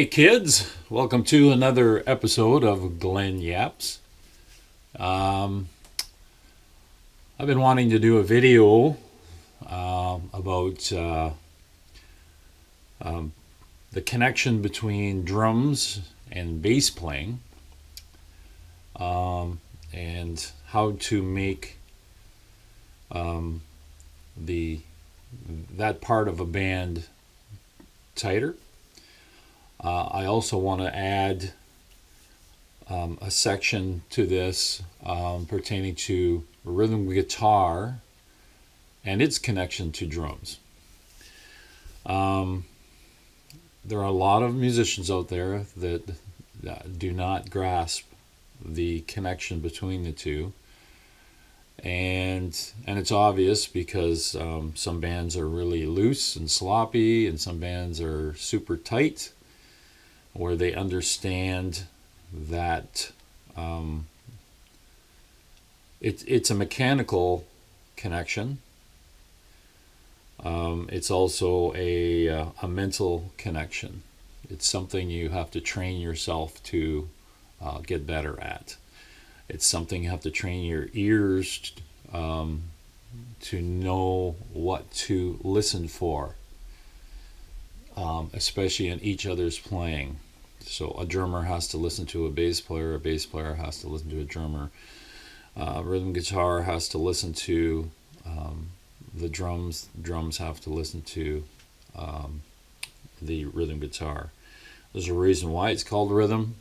Hey kids, welcome to another episode of GLEN YAPS. I've been wanting to do a video about the connection between drums and bass playing, and how to make that part of a band tighter. I also want to add a section to this pertaining to rhythm guitar and its connection to drums. There are a lot of musicians out there that do not grasp the connection between the two, and it's obvious because some bands are really loose and sloppy, and some bands are super tight, where they understand that it's a mechanical connection. It's also a mental connection. It's something you have to train yourself to get better at. It's something you have to train your ears to know what to listen for, especially in each other's playing. So a drummer has to listen to a bass player has to listen to a drummer, rhythm guitar has to listen to the drums have to listen to the rhythm guitar. There's a reason why it's called rhythm.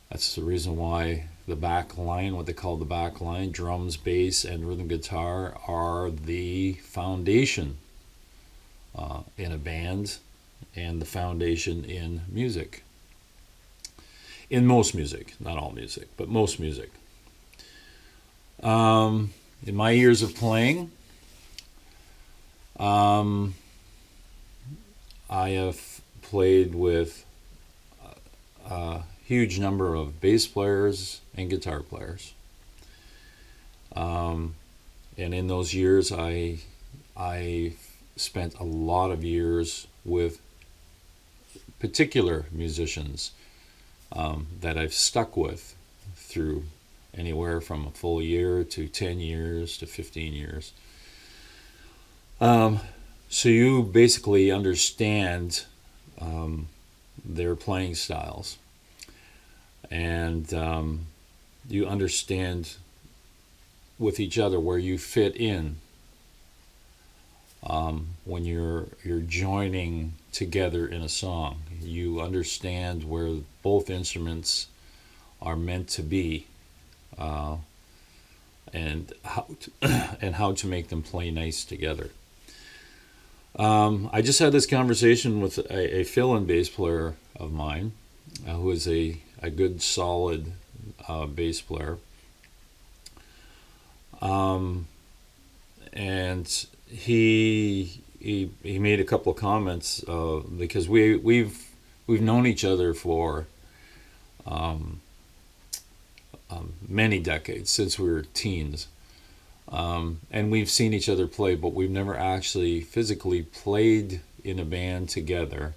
That's the reason why the back line, what they call the back line, drums, bass, and rhythm guitar are the foundation in a band, and the foundation in music. In most music, not all music, but most music. In my years of playing, I have played with a huge number of bass players and guitar players. And in those years, I spent a lot of years with particular musicians that I've stuck with through anywhere from a full year to 10 years to 15 years. So you basically understand their playing styles, and you understand with each other where you fit in when you're joining together in a song. You understand where both instruments are meant to be, and how to make them play nice together. I just had this conversation with a fill-in bass player of mine, who is a good solid bass player, and he made a couple of comments because we've known each other for many decades, since we were teens, and we've seen each other play, but we've never actually physically played in a band together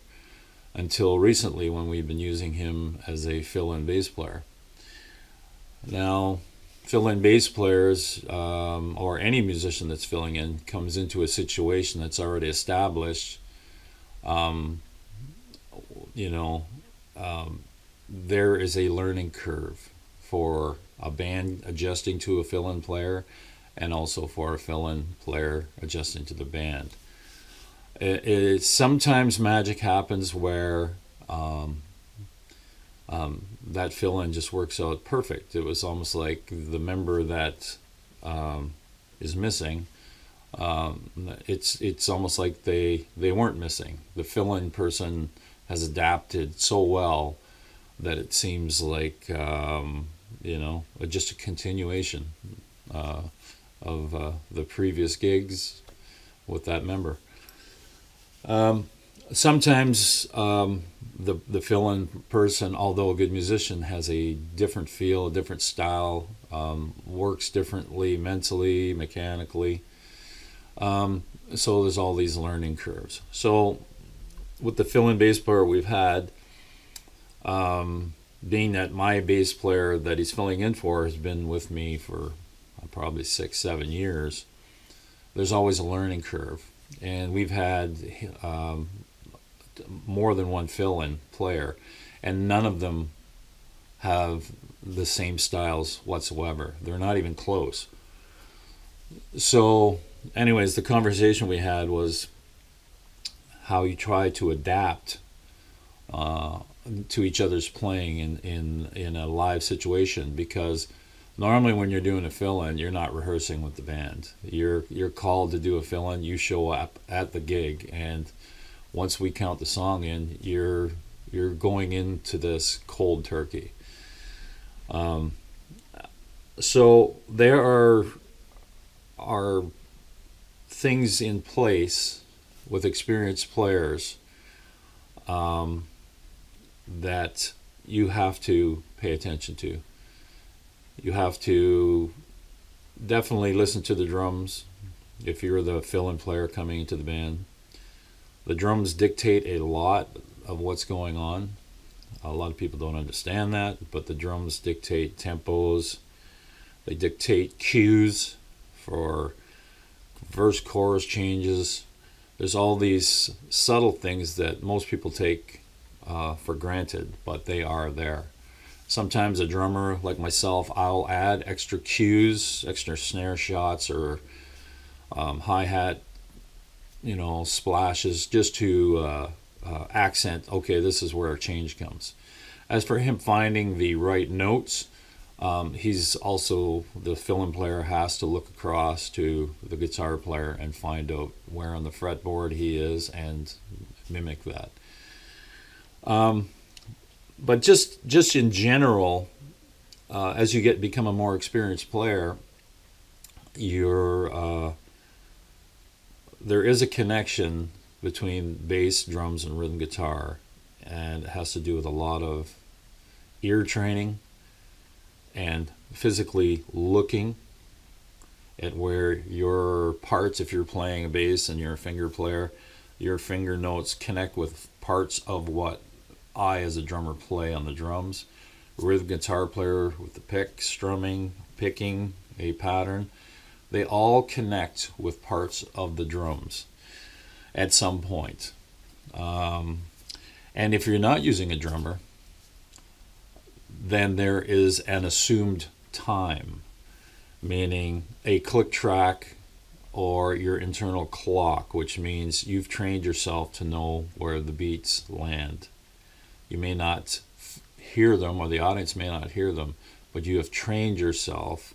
until recently, when we've been using him as a fill-in bass player. Now, fill-in bass players, or any musician that's filling in, comes into a situation that's already established. There is a learning curve for a band adjusting to a fill-in player, and also for a fill-in player adjusting to the band. Sometimes magic happens where that fill-in just works out perfect. It was almost like the member that is missing. It's almost like they weren't missing. The fill-in person has adapted so well that it seems like just a continuation of the previous gigs with that member. Sometimes the fill-in person, although a good musician, has a different feel, a different style, works differently mentally, mechanically. So there's all these learning curves. So with the fill-in bass player we've had, being that my bass player that he's filling in for has been with me for probably 6-7 years, there's always a learning curve. And we've had more than one fill-in player, and none of them have the same styles whatsoever. They're not even close. So anyways, the conversation we had was how you try to adapt to each other's playing in a live situation, because normally when you're doing a fill-in, you're not rehearsing with the band. You're called to do a fill-in, you show up at the gig, and once we count the song in, you're going into this cold turkey. So there are things in place with experienced players that you have to pay attention to. You have to definitely listen to the drums if you're the fill-in player coming into the band. The drums dictate a lot of what's going on. A lot of people don't understand that, but the drums dictate tempos. They dictate cues for verse chorus changes. There's all these subtle things that most people take for granted, but they are there. Sometimes a drummer like myself, I'll add extra cues, extra snare shots, or hi-hat, splashes, just to accent, okay, this is where our change comes. As for him finding the right notes, he's also, the fill-in player has to look across to the guitar player and find out where on the fretboard he is and mimic that. But just in general, as you become a more experienced player, there is a connection between bass, drums, and rhythm guitar, and it has to do with a lot of ear training and physically looking at where your parts, if you're playing a bass and you're a finger player, your finger notes connect with parts of what I as a drummer play on the drums. Rhythm guitar player with the pick, strumming, picking a pattern, they all connect with parts of the drums at some point. And if you're not using a drummer, then there is an assumed time, meaning a click track or your internal clock, which means you've trained yourself to know where the beats land. You may not hear them, or the audience may not hear them, but you have trained yourself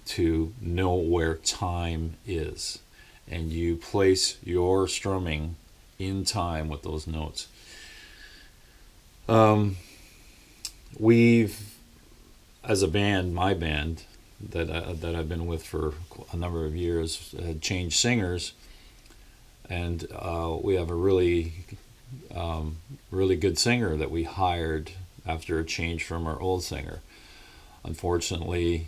to know where time is, and you place your strumming in time with those notes. We've, as a band, my band that I've been with for a number of years, had changed singers, and we have a really good singer that we hired after a change from our old singer. Unfortunately,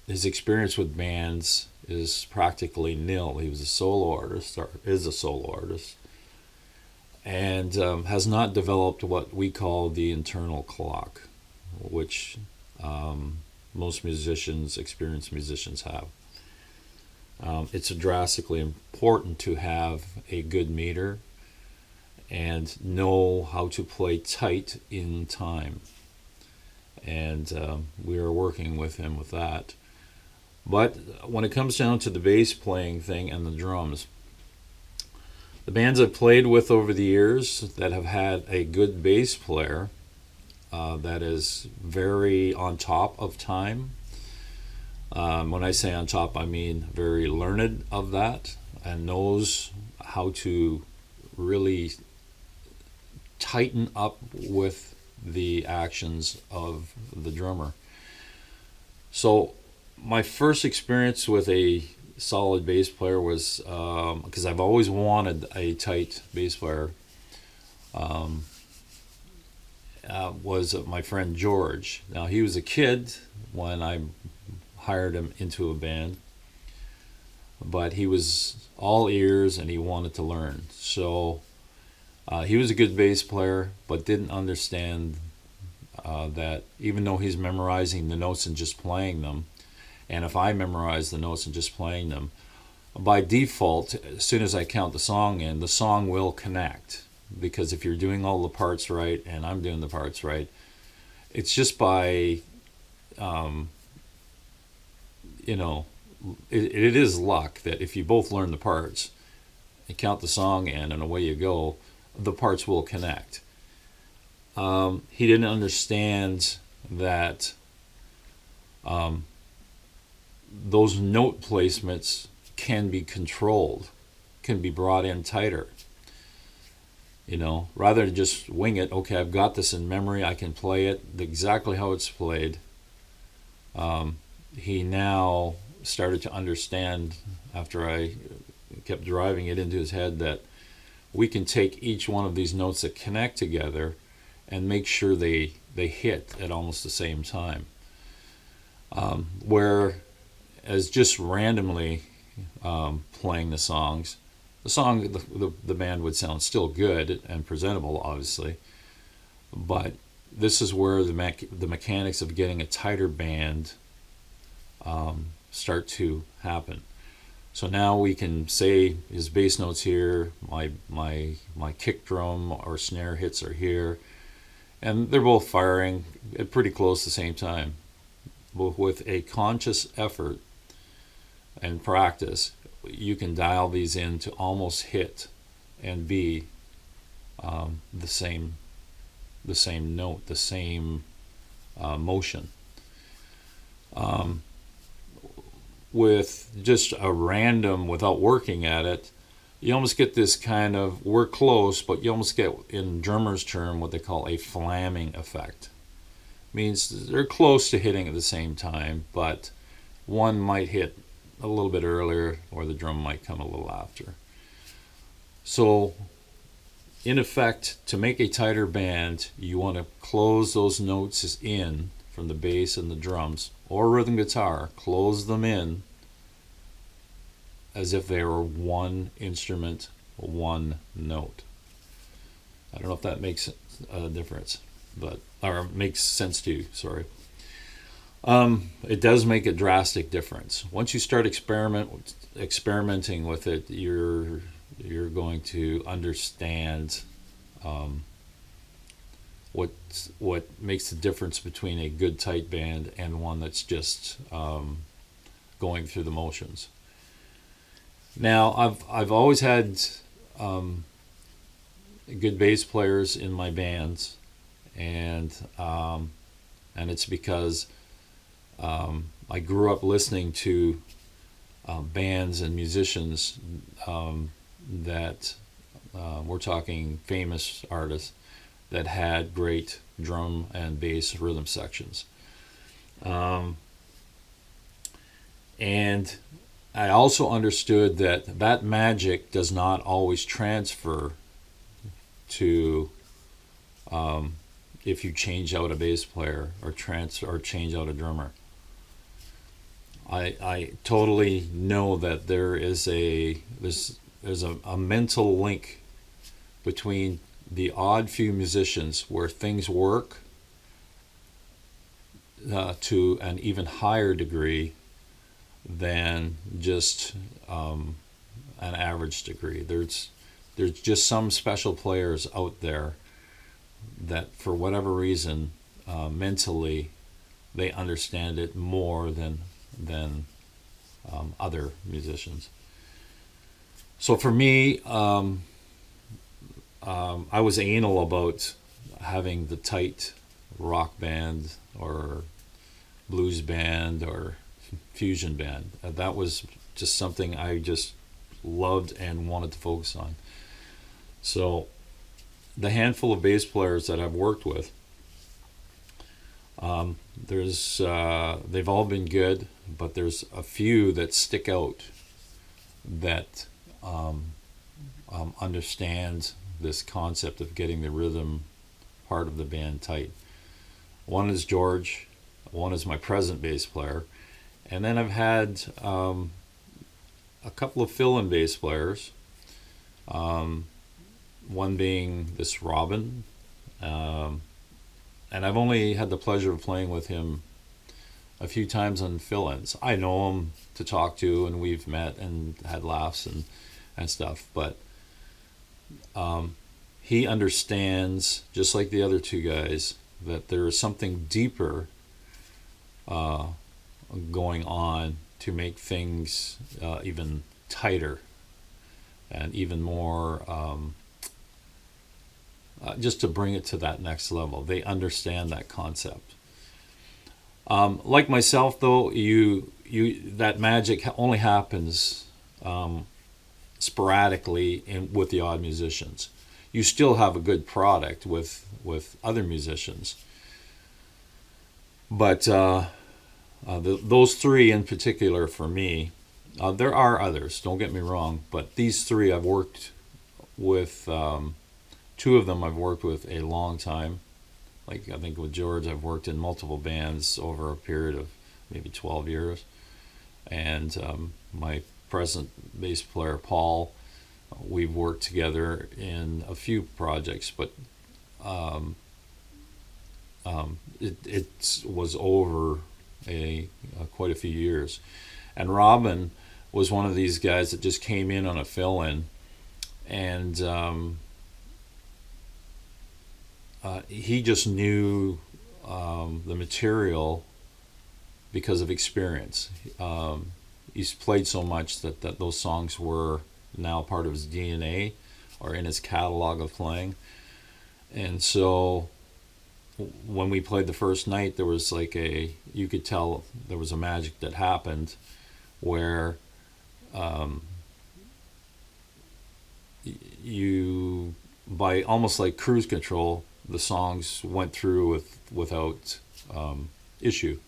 his experience with bands is practically nil. He was a solo artist, or is a solo artist, and has not developed what we call the internal clock, which most musicians, experienced musicians, have. It's drastically important to have a good meter and know how to play tight in time. And we are working with him with that. But when it comes down to the bass playing thing and the drums, the bands I've played with over the years that have had a good bass player that is very on top of time. When I say on top, I mean very learned of that and knows how to really tighten up with the actions of the drummer. So my first experience with a solid bass player was, because I've always wanted a tight bass player, was my friend George. Now, he was a kid when I hired him into a band, but he was all ears and he wanted to learn. So He was a good bass player, but didn't understand that even though he's memorizing the notes and just playing them, and if I memorize the notes and just playing them, by default, as soon as I count the song in, the song will connect. Because if you're doing all the parts right and I'm doing the parts right, it's just by, you know, it is luck that if you both learn the parts and count the song in and away you go, the parts will connect. He didn't understand that those note placements can be controlled, can be brought in tighter. You know, rather than just wing it, okay, I've got this in memory, I can play it exactly how it's played. He now started to understand, after I kept driving it into his head, that we can take each one of these notes that connect together and make sure they hit at almost the same time. Whereas just randomly playing the songs, the band would sound still good and presentable, obviously, but this is where the mechanics of getting a tighter band start to happen. So now we can say his bass notes here, my kick drum or snare hits are here, and they're both firing at pretty close at the same time. But with a conscious effort and practice, you can dial these in to almost hit and be the same note, the same motion. With just a random, without working at it, you almost get this kind of, we're close, but you almost get, in drummers' term, what they call a flamming effect. Means they're close to hitting at the same time, but one might hit a little bit earlier, or the drum might come a little after. So, in effect, to make a tighter band, you want to close those notes in from the bass and the drums, or rhythm guitar, close them in as if they were one instrument, one note. I don't know if that makes a difference, or makes sense to you, sorry. It does make a drastic difference. Once you start experimenting with it, you're going to understand what makes the difference between a good tight band and one that's just going through the motions. Now, I've always had good bass players in my bands, and it's because I grew up listening to bands and musicians that we're talking famous artists that had great drum and bass rhythm sections. And I also understood that magic does not always transfer to if you change out a bass player or change out a drummer. I totally know that there's a mental link between the odd few musicians where things work to an even higher degree than just an average degree. There's just some special players out there that, for whatever reason, mentally, they understand it more than other musicians. So for me, I was anal about having the tight rock band or blues band or fusion band. That was just something I just loved and wanted to focus on. So the handful of bass players that I've worked with, they've all been good, but there's a few that stick out that understand this concept of getting the rhythm part of the band tight. One is George, one is my present bass player, and then I've had a couple of fill-in bass players one being this Robin, um, and I've only had the pleasure of playing with him a few times on fill-ins. I know him to talk to, and we've met and had laughs and stuff, but he understands, just like the other two guys, that there is something deeper going on to make things even tighter and even more, just to bring it to that next level. They understand that concept. Like myself, though, that magic only happens sporadically with the odd musicians. You still have a good product with other musicians, but those three in particular for me. There are others, don't get me wrong, but these three I've worked with. Two of them I've worked with a long time. Like, I think with George, I've worked in multiple bands over a period of maybe 12 years. And my present bass player, Paul, we've worked together in a few projects, but it was over quite a few years. And Robin was one of these guys that just came in on a fill-in, and he just knew the material because of experience. He's played so much that those songs were now part of his DNA or in his catalog of playing. And so when we played the first night, there was you could tell there was a magic that happened where you, by almost like cruise control, the songs went through without issue.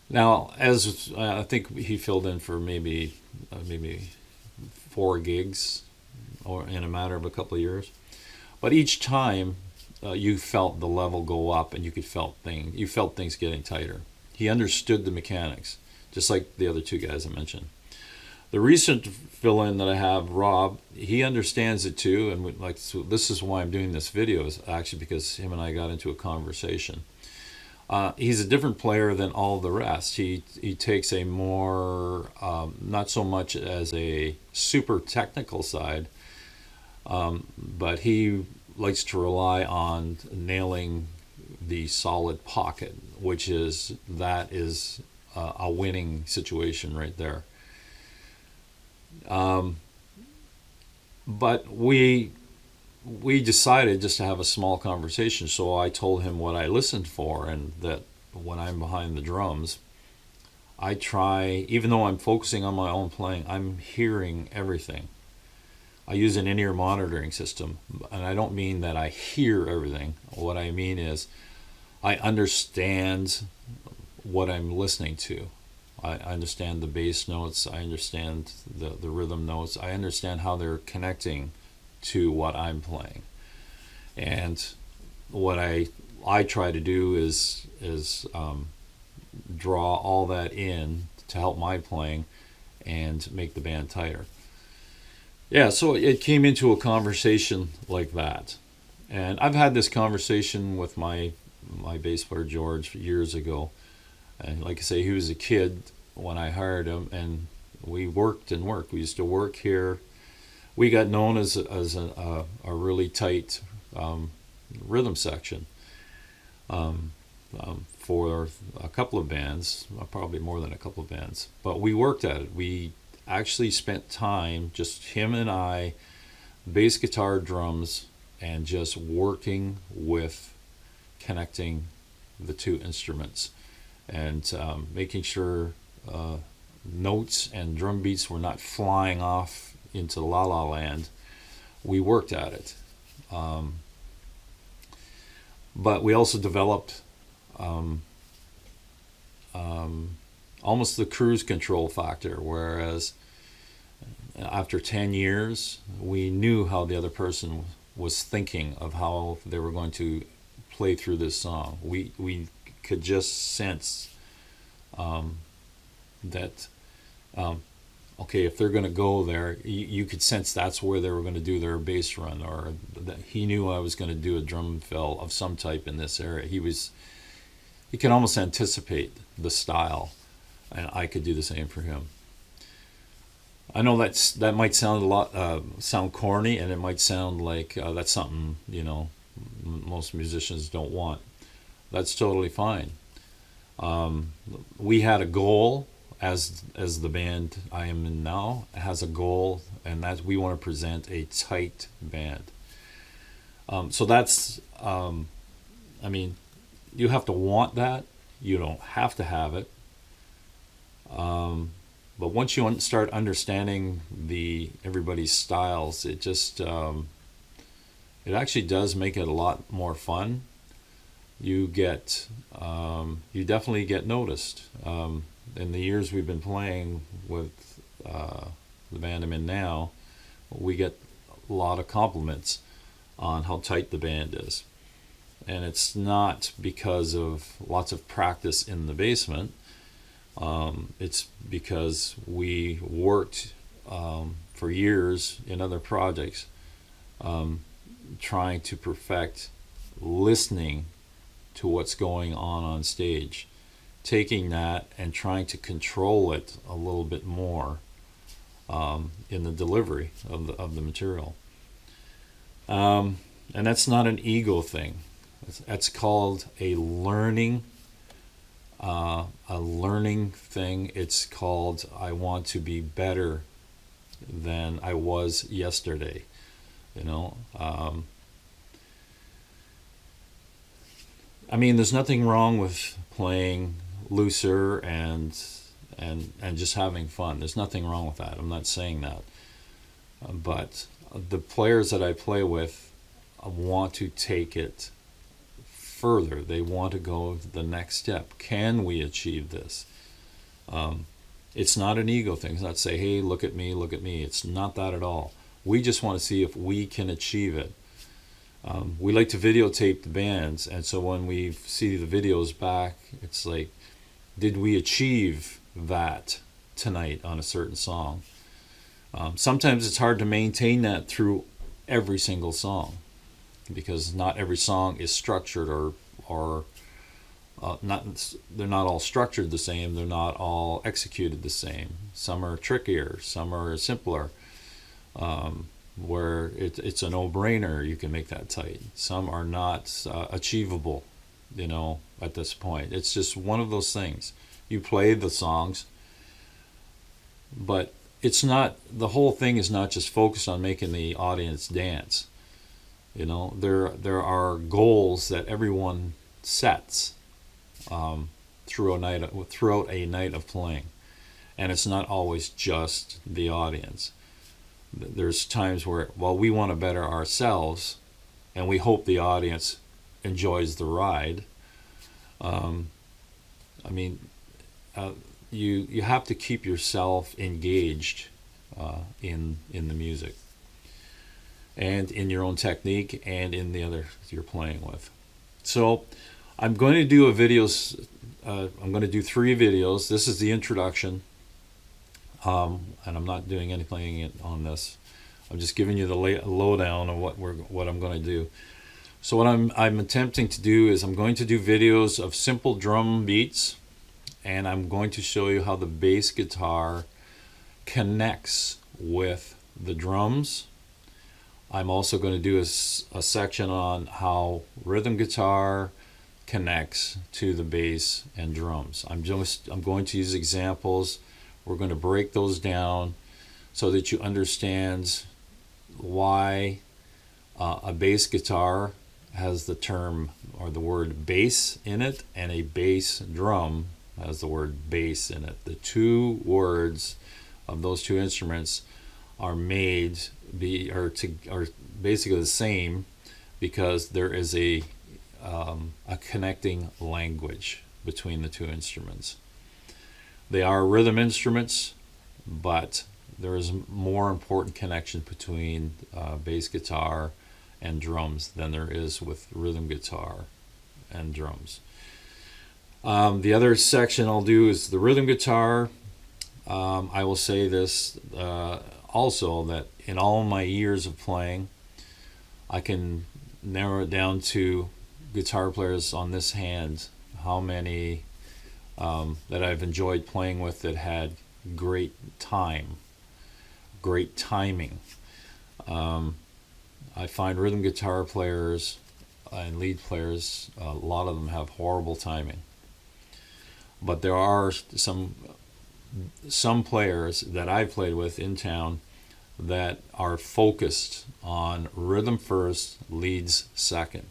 Now, as I think he filled in for maybe 4 gigs, or in a matter of a couple of years, but each time you felt the level go up, and you felt things getting tighter. He understood the mechanics, just like the other two guys I mentioned. The recent fill-in that I have, Rob, he understands it too, and so this is why I'm doing this video, is actually because him and I got into a conversation. He's a different player than all the rest. He takes a more, not so much as a super technical side, but he likes to rely on nailing the solid pocket, which is a winning situation right there. But we decided just to have a small conversation, so I told him what I listened for, and that when I'm behind the drums, I try, even though I'm focusing on my own playing, I'm hearing everything. I use an in-ear monitoring system, and I don't mean that I hear everything. What I mean is I understand what I'm listening to. I understand the bass notes, I understand the rhythm notes, I understand how they're connecting to what I'm playing. And what I try to do is draw all that in to help my playing and make the band tighter. Yeah, so it came into a conversation like that. And I've had this conversation with my bass player George years ago. And like I say, he was a kid when I hired him, and we worked and worked. We used to work here. We got known as a really tight rhythm section for a couple of bands, probably more than a couple of bands. But we worked at it. We actually spent time, just him and I, bass, guitar, drums, and just working with connecting the two instruments, and making sure notes and drum beats were not flying off into la la land. We worked at it, but we also developed almost the cruise control factor, whereas after 10 years we knew how the other person was thinking of how they were going to play through this song. We could just sense that okay, if they're going to go there, you could sense that's where they were going to do their bass run, or that he knew I was going to do a drum fill of some type in this area. He could almost anticipate the style, and I could do the same for him. I know that might sound sound corny, and it might sound like that's something most musicians don't want. That's totally fine. We had a goal as the band I am in now has a goal, and that we want to present a tight band. So that's I mean, you have to want that. You don't have to have it. But once you start understanding everybody's styles, it just it actually does make it a lot more fun. You definitely get noticed. In the years we've been playing with the band I'm in now, we get a lot of compliments on how tight the band is. And it's not because of lots of practice in the basement. It's because we worked for years in other projects trying to perfect listening to what's going on stage, taking that and trying to control it a little bit more in the delivery of the material. And that's not an ego thing. That's called a learning thing. It's called, I want to be better than I was yesterday. I mean, there's nothing wrong with playing looser and just having fun. There's nothing wrong with that. I'm not saying that. But the players that I play with want to take it further. They want to go the next step. Can we achieve this? It's not an ego thing. It's not say, hey, look at me, look at me. It's not that at all. We just want to see if we can achieve it. We like to videotape the bands, and so when we see the videos back, it's like, did we achieve that tonight on a certain song? Sometimes it's hard to maintain that through every single song, because not every song is structured or they're not all structured the same. They're not all executed the same. Some are trickier, some are simpler. Where it's a no-brainer, you can make that tight. Some are not achievable, at this point. It's just one of those things. You play the songs, but it's not, the whole thing is not just focused on making the audience dance. There are goals that everyone sets throughout a night of playing, and it's not always just the audience. There's times where, we want to better ourselves, and we hope the audience enjoys the ride. You have to keep yourself engaged in the music, and in your own technique, and in the others you're playing with. So I'm going to do I'm going to do 3 videos. This is the introduction. And I'm not doing anything on this. I'm just giving you the lowdown of what I'm going to do. So what I'm attempting to do is I'm going to do videos of simple drum beats, and I'm going to show you how the bass guitar connects with the drums. I'm also going to do a section on how rhythm guitar connects to the bass and drums. I'm going to use examples. We're going to break those down so that you understand why a bass guitar has the term or the word bass in it, and a bass drum has the word bass in it. The 2 words of those 2 instruments are are basically the same, because there is a connecting language between the 2 instruments. They are rhythm instruments, but there is more important connection between bass guitar and drums than there is with rhythm guitar and drums. The other section I'll do is the rhythm guitar. I will say this also, that in all my years of playing, I can narrow it down to guitar players on this hand, how many that I've enjoyed playing with that had great great timing. I find rhythm guitar players and lead players, a lot of them have horrible timing. But there are some players that I've played with in town that are focused on rhythm first, leads second.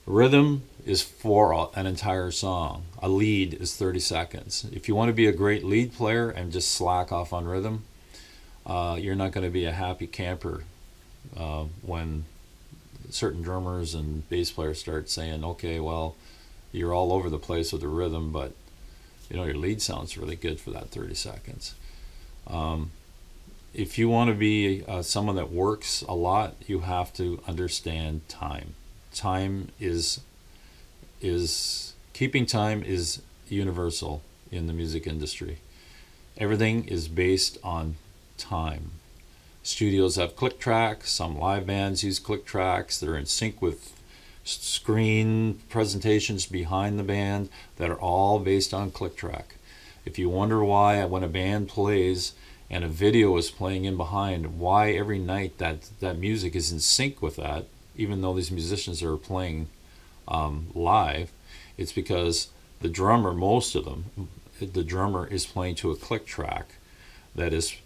Rhythm is for an entire song. A lead is 30 seconds. If you want to be a great lead player and just slack off on rhythm, you're not going to be a happy camper when certain drummers and bass players start saying, okay, well, you're all over the place with the rhythm, but your lead sounds really good for that 30 seconds. If you want to be someone that works a lot, you have to understand time. Keeping time is universal in the music industry. Everything is based on time. Studios have click tracks. Some live bands use click tracks. They're in sync with screen presentations behind the band that are all based on click track. If you wonder why when a band plays and a video is playing in behind, why every night that music is in sync with that, even though these musicians are playing live, it's because the drummer, most of them, the drummer is playing to a click track that is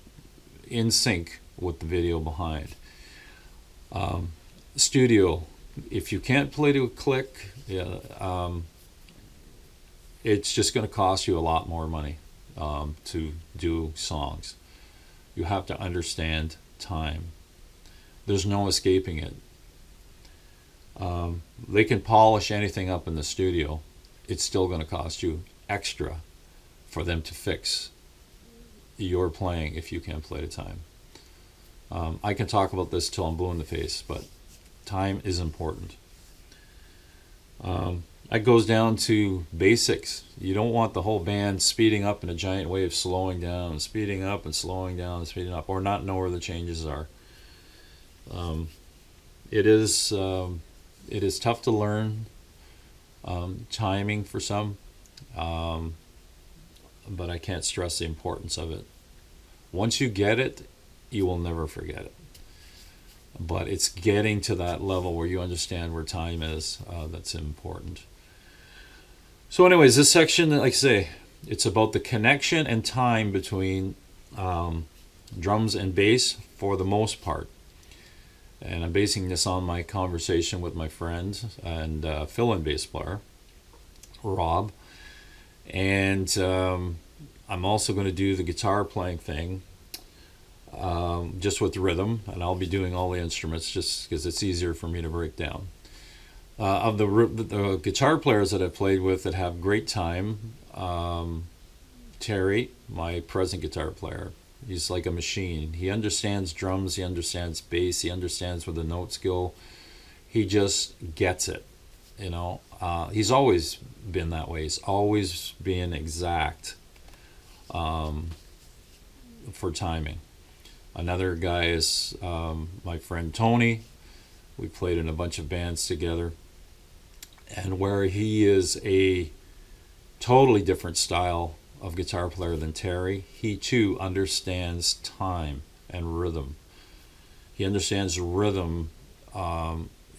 in sync with the video behind. Studio, if you can't play to a click, it's just going to cost you a lot more money to do songs. You have to understand time. There's no escaping it. They can polish anything up in the studio. It's still going to cost you extra for them to fix your playing if you can't play to time. I can talk about this till I'm blue in the face, but time is important. That goes down to basics. You don't want the whole band speeding up in a giant wave, slowing down, and speeding up and slowing down and speeding up, or not know where the changes are. It is tough to learn timing for some, but I can't stress the importance of it. Once you get it, you will never forget it. But it's getting to that level where you understand where time is that's important. So anyways, this section, like I say, it's about the connection and time between drums and bass for the most part. And I'm basing this on my conversation with my friend and fill-in bass player, Rob. And I'm also going to do the guitar playing thing just with rhythm, and I'll be doing all the instruments just because it's easier for me to break down. Of the guitar players that I've played with that have great time, Terry, my present guitar player, he's like a machine. He understands drums, he understands bass, he understands where the notes go. He just gets it, He's always been that way. He's always been exact for timing. Another guy is my friend Tony. We played in a bunch of bands together. And where he is a totally different style of guitar player than Terry, he too understands time and rhythm. He understands rhythm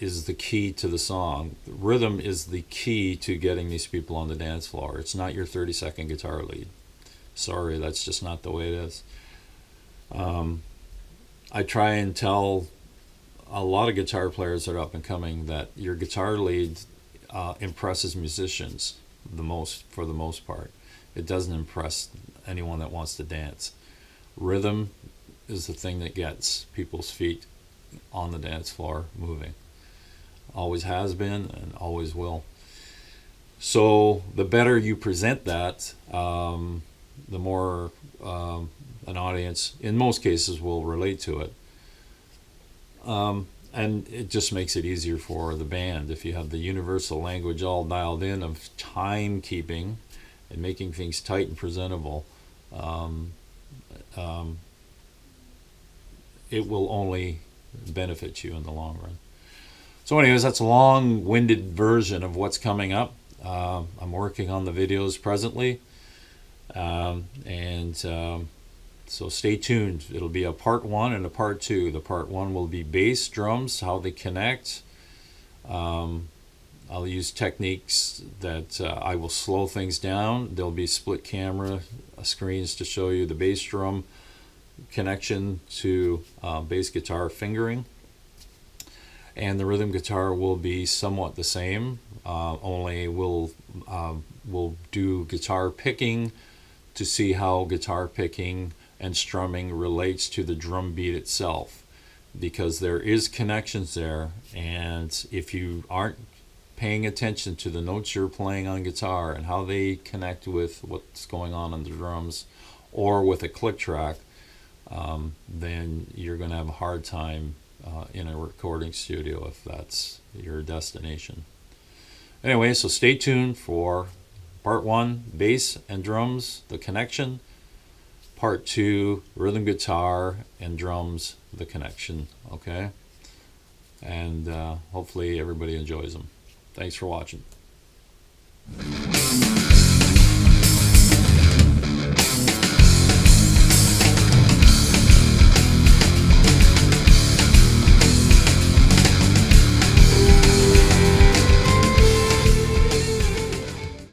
is the key to the song. Rhythm is the key to getting these people on the dance floor. It's not your 30-second guitar lead. Sorry, that's just not the way it is. I try and tell a lot of guitar players that are up and coming that your guitar lead impresses musicians for the most part. It doesn't impress anyone that wants to dance. Rhythm is the thing that gets people's feet on the dance floor moving. Always has been and always will. So the better you present that, the more an audience, in most cases, will relate to it. And it just makes it easier for the band if you have the universal language all dialed in of timekeeping and making things tight and presentable. it will only benefit you in the long run. So anyways, that's a long-winded version of what's coming up. I'm working on the videos presently, so stay tuned. It'll be a part 1 and a part 2. The part 1 will be bass, drums, how they connect. I'll use techniques that I will slow things down. There'll be split camera screens to show you the bass drum connection to bass guitar fingering. And the rhythm guitar will be somewhat the same, only we'll do guitar picking to see how guitar picking and strumming relates to the drum beat itself, because there is connections there, and if you aren't paying attention to the notes you're playing on guitar and how they connect with what's going on the drums or with a click track, then you're going to have a hard time in a recording studio if that's your destination. Anyway, so stay tuned for part 1, bass and drums, the connection. Part 2, rhythm guitar and drums, the connection. Okay? And hopefully everybody enjoys them. Thanks for watching.